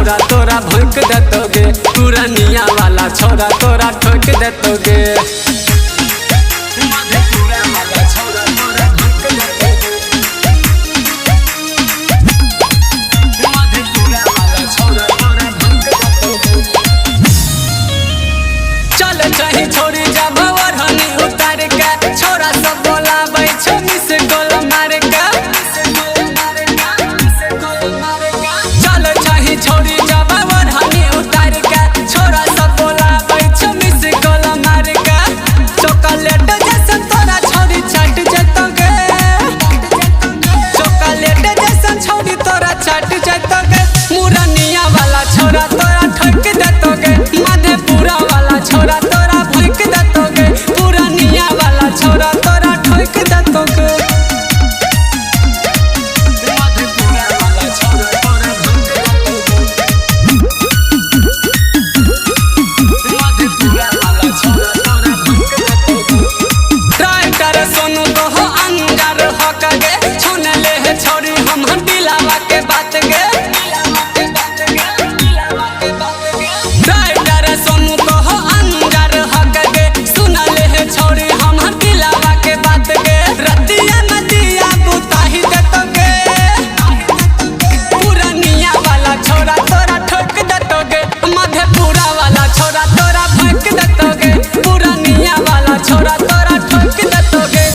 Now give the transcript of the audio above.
छोरा तोरा भोंक देतोगे, पुरनिया वाला छोरा तोरा ठोक देतोगे। मधेपुरा वाला छोरा तोरा भोंक देतोगे, मधेपुरा वाला छोरा तोरा भोंक देतोगे। चल चाहे छोड़ी जा भवरहनी उतार के, छोरा सब बोलाबै छो मिस गोल मार के। छोड़ी जब हनी उतार के, छोरा सब बोलाबै छो मिस गोल मार के। चॉकलेट जैसन तोरा छोड़ी चाट जतोगे, चॉकलेट जैसन छोड़ी तोरा चाट जतोगे। मुरनिया वाला छोरा तोरा ठोक देतोगे, मधेपुरा वाला छोरा तोरा भोंक देतोगे, पुरनिया वाला छोरा तोरा ठोक देतोगे। सोनू को हो अंगार हो कगे, छुन ले है छोड़ी हम दिलावा के बात गे। ड्राइवर सोनू को हो अंगार हो कगे, सुन ले है छोड़ी हम दिलावा के बात गे। रतिया नदिया बुताही देतोगे, पुरनिया वाला छोरा तोरा ठोक देतोगे, मधेपुरा वाला छोरा